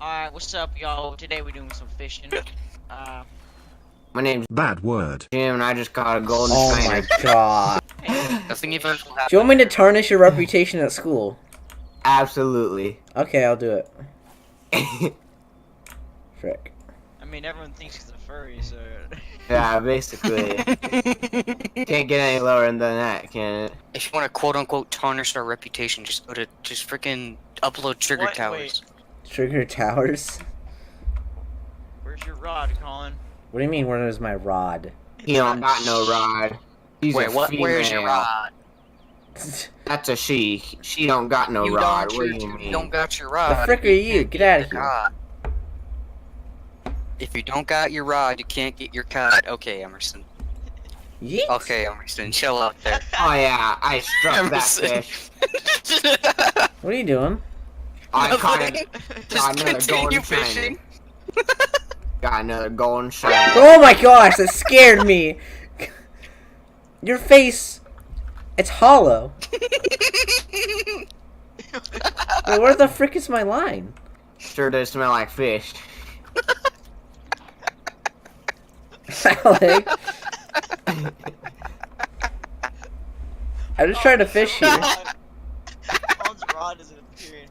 Alright, what's up, y'all? Today we're doing some fishing. Uh, My name's Bad word. Jim, and I just caught a golden Oh shiner. my god. Nothing even will happen. Do you want me to tarnish your reputation at school? Absolutely. Okay, I'll do it. Frick. I mean, everyone thinks he's a furry, so... Yeah, basically. Can't get any lower than that, can it? If you want to quote unquote tarnish our reputation, just go to freaking upload Trigger What? Towers. Trigger Towers? Where's your rod, Colin? What do you mean, where is my rod? He don't got no rod. He's Wait, a what? Where's your female. rod? That's a she. She don't got no You rod. don't, What do you, you you mean? don't got your The rod. frick are you? can't Get out of your here. cod. If you don't got your rod, you can't get your cod. Okay, Emerson. Yeet. Okay, Emerson, chill out there. Oh yeah, I struck that Emerson. fish. What are you doing? I caught Nothing. it. Just Got another continue golden fishing. shiner. Got another golden shiner. Oh my gosh, that scared me! Your face... It's hollow. Wait, where the frick is my line? Sure does smell like fish. Alec. I'm just trying to fish here. Colin's rod isn't appearing.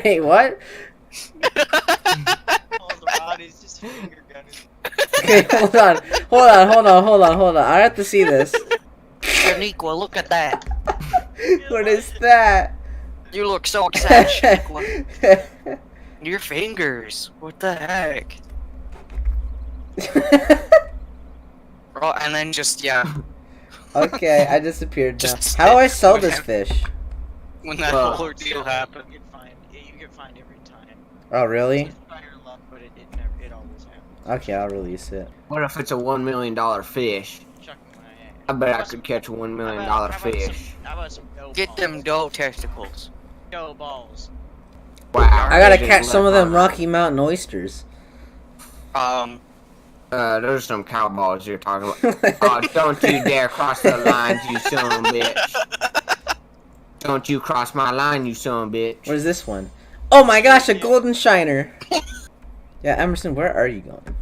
Wait, what? Colin's rod is just finger gunning. Okay, hold on. I have to see this. Shaniqua, look at that. What is that? You look so excited, Shaniqua. Your fingers. What the heck? Oh, and then just, yeah. Okay, I disappeared now. Just How do I sell stick this with fish? When that Well, whole ordeal happened. You get fined every time. Oh, really? It's by your luck, but it always happens. Okay, I'll release it. What if it's a $1 million fish? Chuck my I bet I could catch a $1 million fish. How about some dough Get balls? them dough testicles. Dough balls. Wow. I gotta they catch just some of left them my- Rocky Mountain oysters. Those are some cow balls you're talking about. Oh, don't you dare cross the lines, you son of a bitch. Don't you cross my line, you son of a bitch. What is this one? Oh my gosh, a golden shiner! Yeah, Emerson, where are you going?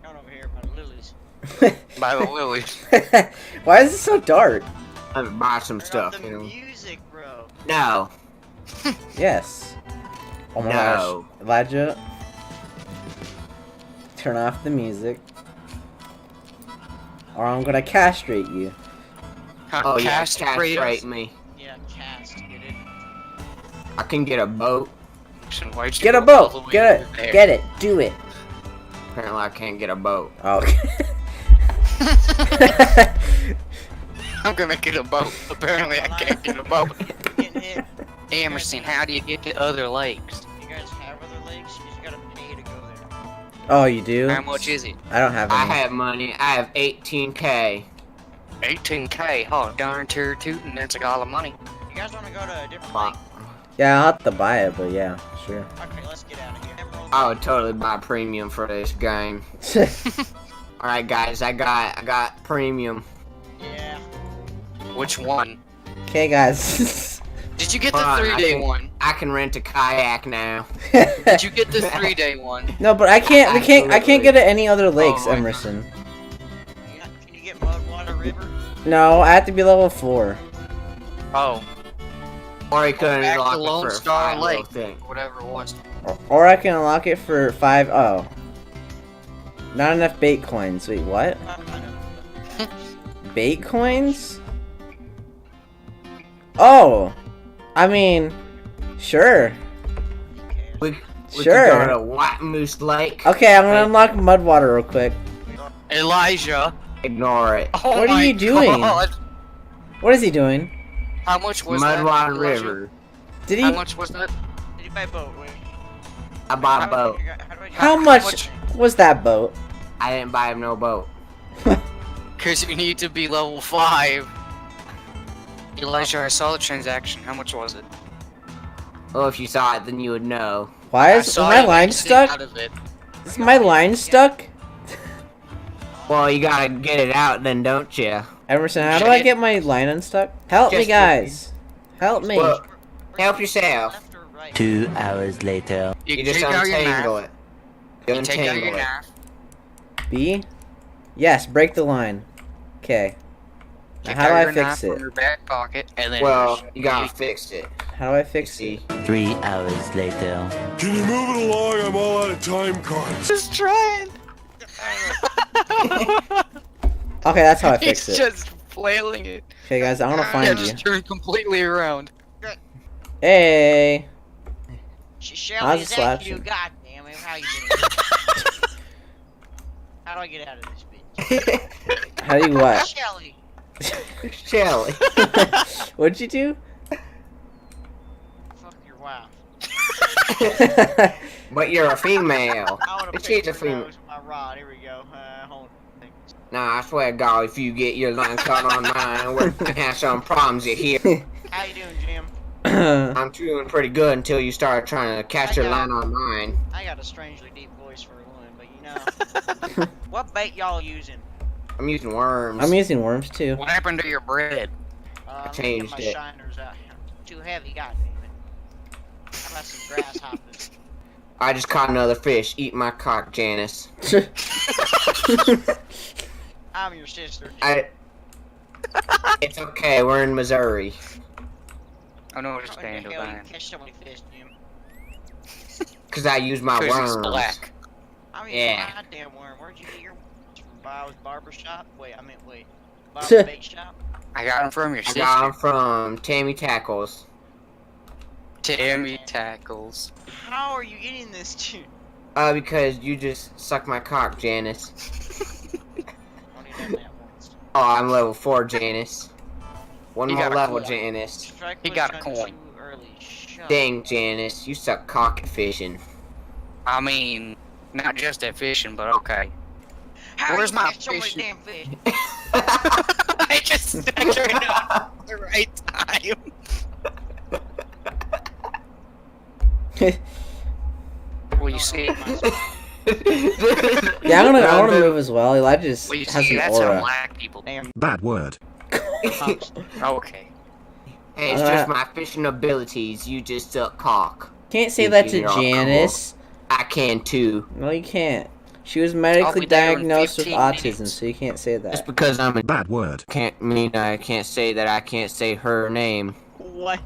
Down over here by the lilies. By the lilies. Why is it so dark? Let me buy some Turn stuff, off you the know. music, bro. No. Yes. Oh my No. gosh. Elijah, turn off the music. Or I'm gonna castrate you. Oh yeah, Castrate castrate us. me. Yeah, cast, get it? I can get a boat. Why'd you Get a go all the boat! way Get over it! there? Get it! Do it! Apparently I can't get a boat. Okay. I'm gonna get a boat. Apparently I can't get a boat. Getting hit. Emerson, how do you get to other lakes? You guys have other lakes? You just gotta pay to go there. Oh, you do? How much is it? I don't have I any. have money. I have 18K. 18K. Oh, darn tootin', that's a lot of money. You guys wanna go to a different Wow. lake? Yeah, I'll have to buy it, but yeah, sure. Okay, let's get out of here. Emerald. I would totally buy premium for this game. Alright guys, I got premium. Yeah. Which one? Okay, guys. Did you get the Hold on, I 3-day can- one? I can rent a kayak now. Did you get the 3-day one? No, but I can't. I can't Absolutely. get it any other lakes, Oh my Emerson. Can you get Mudwater River? No, I have to be level 4. Oh, Or he could back unlock to it Lone for a Star fine Lake. little thing. whatever it was. Or I can unlock it for 5. Oh. Not enough bait coins. Wait, what? I know. Bait coins? Oh. I mean, sure. We Sure. could go to White Moose Lake. Okay, I'm gonna unlock Mudwater real quick. Elijah. Ignore it. Oh What are my you doing? God. What is he doing? How much was that? Mudwater Elijah? River. Did How he? much was that? Did you buy a boat? Wait. I bought a boat. How much was that boat? I didn't buy him no boat. Because you need to be level 5. Elijah, I saw the transaction. How much was it? Well, if you saw it, then you would know. Why I is saw my you line exiting stuck? out of it. Is my line stuck? Well, you gotta get it out, then, don't you? Emerson, how do I get my line unstuck? Help me, Just- guys. Help me. Well, help yourself. Left or right? Wait. 2 hours later. You just take out your untangle knife. it. You take out your Untangle it. knife. B? Yes, break the line. Okay. Now, Take how do out I your fix knife from it? your back pocket, and then Well, just you gotta use- fix it. How do I You fix see? it? 3 hours later. Can you move it along? I'm all out of time cards. Just trying. Okay, that's how I fix He's it. just flailing it. Okay, guys, I want to Yeah, find you. just turn completely around. Hey! Shelly, is slap that you? you. God damn it, how you doing? How do I get out of this bitch? How do you what? Shelly! Shelly. What'd you do? Fuck your wife. But you're a female. I wanna She's pick a your female. nose with my rod. Here we go. Hold on. Nah, I swear to God, if you get your line cut on mine, we're gonna have some problems here. How you doing, Jim? I'm doing pretty good until you start trying to catch your line on mine. I got a strangely deep voice for a woman, but you know. What bait y'all using? I'm using worms. I'm using worms too. What happened to your bread? Let me changed get my it. shiners out here. Too heavy, goddamn it. How about some grasshoppers? I just caught another fish. Eat my cock, Janice. I'm your sister. It's okay. We're in Missouri. I know what How you're in saying, the hell you Divine. catch so many fish, Jim? Cause I use my Because worms. it's black. I mean, Yeah. goddamn worm. Where'd you get your worms from? Bob's barber shop? Wait. Bob's bait shop? I got them from your I sister. got them from Tammy Tackles. Tammy Tackles. How are you getting this, dude? Because you just suck my cock, Janice. Only done that once. Oh, I'm level 4, Janice. One You more got a level, coin. Janice. Strike He was got a done coin. too early. Shut Dang, Janice, you suck cock at fishing. I mean, not just at fishing, but okay. How Where's you my catch so many fish? damn fish? I just turned on at the right time. Well, you see, Yeah, I want to move as well. Elijah just well, you has see, an that's how aura. black people. Damn. Bad word. Okay. Hey, it's just my fishing abilities. You just suck cock. Can't say You that to you're all Janice. I can too. No, you can't. She was I'll medically be there in diagnosed with 15 autism, minutes. so you can't say Just that. because I'm a Bad word. can't mean I can't say that I can't say her name. What?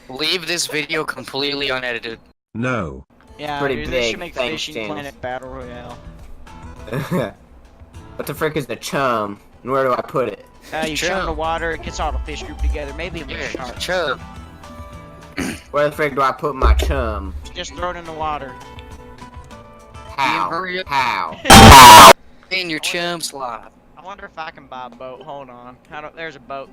Leave this video completely unedited. No. Yeah, Pretty dude, big, they should make thanks, Fishing James. Planet Battle Royale. What the frick is the chum? And where do I put it? You Chub. show in the water, it gets all the fish grouped together. Maybe even a Yeah, shark. Chub. Where the frick do I put my chum? Just throw it in the water. How? hurry up. How? In your chum slot. I wonder if I can buy a boat. Hold on. There's a boat.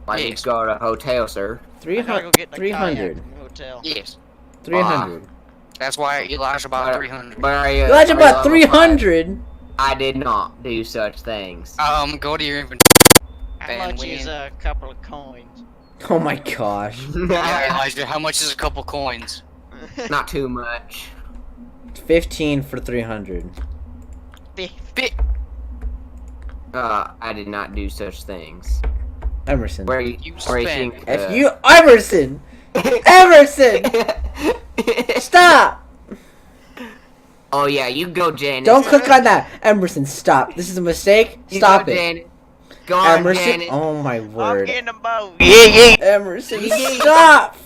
I need Yes. to go to a hotel, sir. I gotta go get in a 300. kayak from the hotel. Yes. 300. That's why Elijah bought 300. But are you? Elijah are you bought level 300! 5? I did not do such things. Go to your inventory. How Van much is Wien. a couple of coins? Oh my gosh. Yeah, Elijah, how much is a couple coins? Not too much. 15 for 300. I did not do such things. Emerson. Where you? You Where you spent. think? If you. Emerson! Emerson! Stop! Oh yeah, you go, Janice. Don't click on that! Emerson, stop. This is a mistake. You Stop go, it. Janice. Go on, Emerson. Janice. Oh my I'm word. getting a boat. Emerson, stop!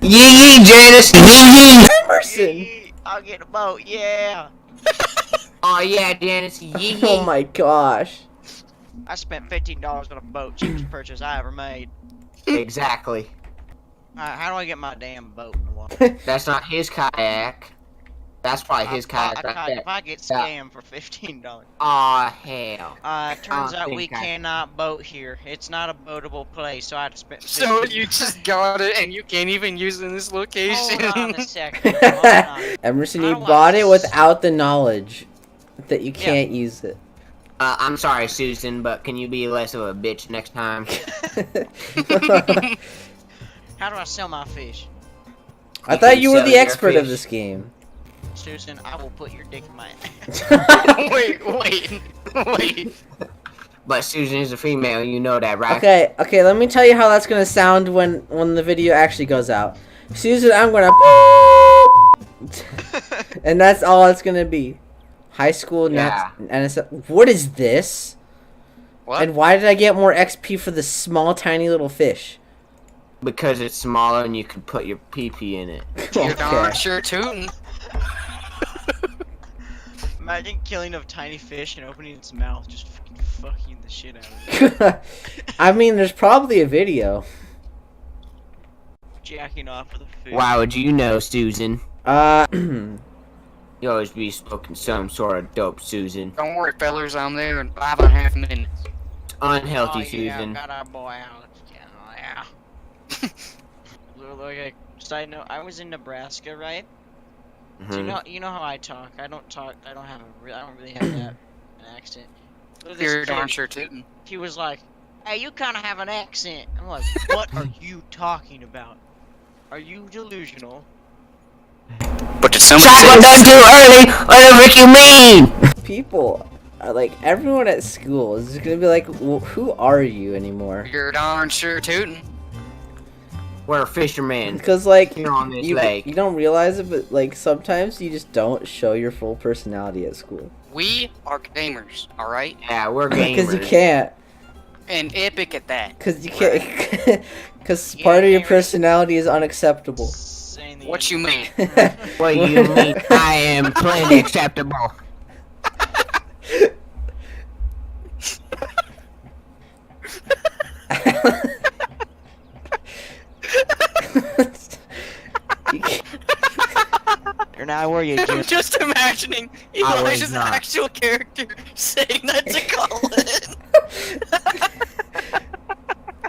Yee Janice. Yee. Emerson! I'll get a boat, yeah. Oh yeah, Janice. Yee. Oh my gosh. I spent $15 on a boat, cheapest purchase I ever made. Exactly. Alright, how do I get my damn boat in the water? That's not his kayak. That's probably his kayak right there. If I get scammed for $15. Aw, hell. Turns don't out we think I- cannot boat here. It's not a boatable place, so I had to spend So $15. you just got it and you can't even use it in this location. Hold on a second. Hold on. Emerson, I you don't bought like it this. without the knowledge that you can't use it. I'm sorry, Susan, but can you be less of a bitch next time? How do I sell my fish? I thought you were sell the your expert of fish. this game. Susan, I will put your dick in my wait. But Susan is a female, you know that, right? Okay, let me tell you how that's gonna sound when the video actually goes out. Susan, I'm gonna and that's all it's gonna be. High school NSF. What is this? What? And why did I get more XP for the small, tiny little fish? Because it's smaller and you can put your pee-pee in it. You're darn Okay. sure tootin'. Imagine killing a tiny fish and opening its mouth, just fucking the shit out of it. I mean, there's probably a video. Jacking off with a fish. Why would you know, Susan? You You always be smoking some sort of dope, Susan. Don't worry, fellers, I'm there in 5.5 minutes. It's unhealthy, Oh, yeah, Susan. got our boy Alex. Yeah. Like a side note, I was in Nebraska, right? So Mhm. you know how I talk. I don't really have that an accent. But this You're darn kid, sure tootin'. he was like, "Hey, you kind of have an accent." I'm like, "What are you talking about? Are you delusional?" But did someone Chocolate done too early! Whatever you mean! people, like everyone at school is just gonna be like, well, "Who are you anymore?" You're darn sure tootin'. We're fishermen Because like here on this you lake. don't realize it, but like sometimes you just don't show your full personality at school We are gamers, alright? Yeah, we're gamers. because you can't. And epic at that. Because you can't. Because part of your personality is unacceptable. Saying the What you mean? What do you mean? I am plenty acceptable. You can't- Or now where you I'm just just imagining I was Elijah's not. actual character saying that to Colin.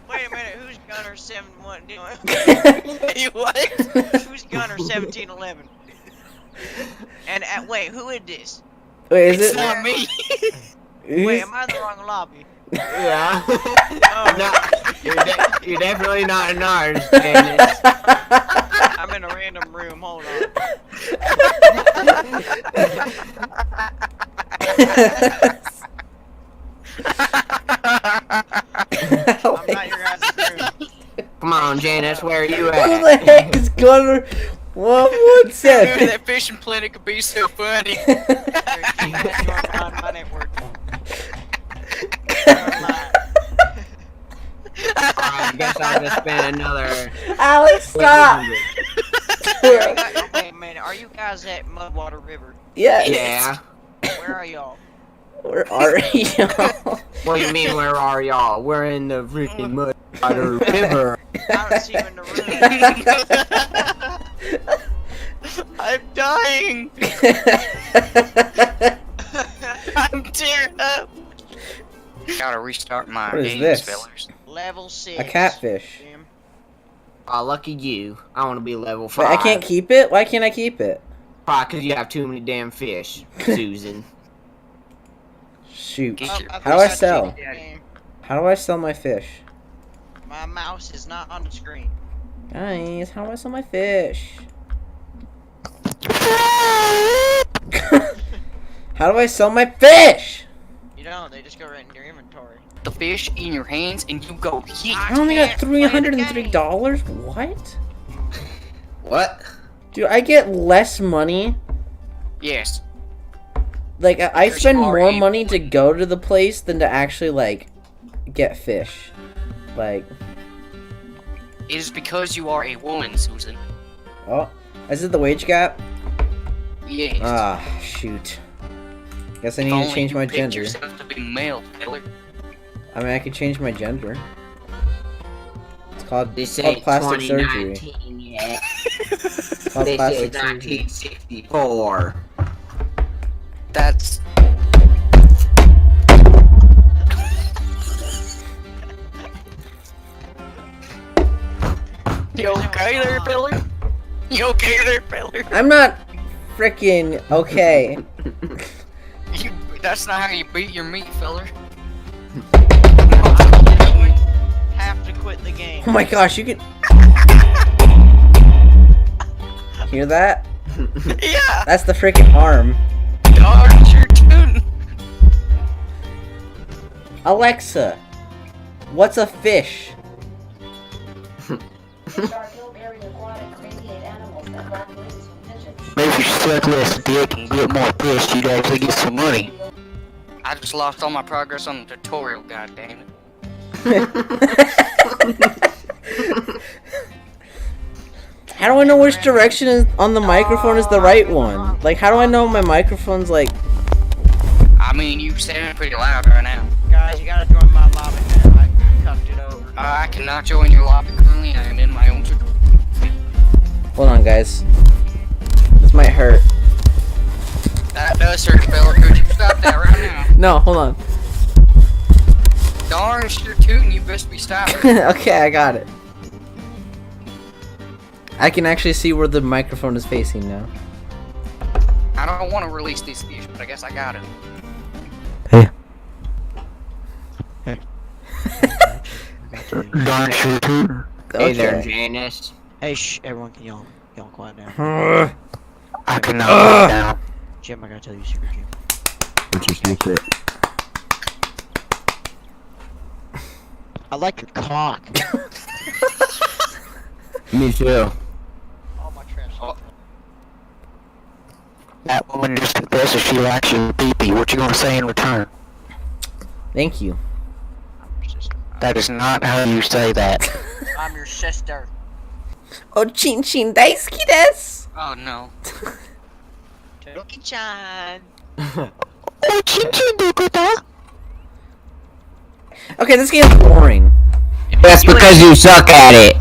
wait a minute, who's Gunner 71 doing? Hey, what? Who's Gunner 1711? And wait, who is this? Wait, is It's it? not me. Wait, am I in the wrong lobby? Yeah. Oh, No, you're definitely not in ours, Dennis. I'm in a random room. Hold on. I'm not your guys' room. Come on, Janice, where are you Who at? the heck is Gunner? What Maybe said? that fishing planet could be so funny. You're on my network. You're online. I guess I'll just spend another. Alex, stop! Wait a minute, are you guys at Mudwater River? Yes. Yeah. Where are y'all? Where are you? What do you mean, where are y'all? We're in the freaking Mudwater River. I don't see you in the room. I'm dying. I'm tearing up. Gotta restart my What is games, this? fellers. Level 6. A catfish. Jim. Oh, lucky you. I want to be level 5. Wait, I can't keep it? Why can't I keep it? Probably because you have too many damn fish, Susan. Shoot. Get your- I How do I think sell? changed the game. How do I sell my fish? My mouse is not on the screen. Guys, how do I sell my fish? How do I sell my fish? You don't, they just go right in your inventory. The fish in your hands and you go yeet. I only got can't play the $303? What? What? Dude, I get less money. Yes. Like, I There's spend more already- money to go to the place than to actually, like, get fish. Like, It is because you are a woman, Susan. oh, is it the wage gap? Yes. Ah, shoot. Guess I If need to only change you my picked gender. yourself to be male, feller. I mean, I could change my gender. It's called, This it's called ain't plastic surgery. 2019 yet. It's called This plastic is surgery. 1964. That's You okay there, feller? You okay there, feller? I'm not freaking okay. That's not how you beat your meat, feller. Have to quit the game. Oh my gosh, you can hear that? Yeah! That's the freaking arm. Dog, your tune. Alexa, what's a fish? Garfield area aquatic creature. Maybe if you suck less dick and get more pissed, you'd actually get some money. I just lost all my progress on the tutorial, goddammit. How do I know which direction is on the microphone is the right one? Like, how do I know my microphone's like? I mean, you sound pretty loud right now. Guys, you gotta join my lobby, man. I cuffed it over. I cannot join your lobby currently. I am in my own circle. Hold on, guys. This might hurt. That does hurt, fella. Could you stop that right now? No, hold on. Darn, it's your tune. You best be stopping. Okay, I got it. I can actually see where the microphone is facing now. I don't want to release these speech, but I guess I got it. Darn sure too. Hey there, Okay. Janice. Hey, shh, everyone, can y'all quiet down? I cannot lie down. Jim, I gotta tell you a secret, Jim. What's your secret? I like your cock. Me too. All my trash. That woman just confessed that she likes your pee-pee. What you gonna say in return? Thank you. That is not how you say that. I'm your sister. Oh, chin chin daisuki desu. Oh no. Toki-chan. Oh, chin-chin dukuta. Okay, this game's boring. That's because you suck at it.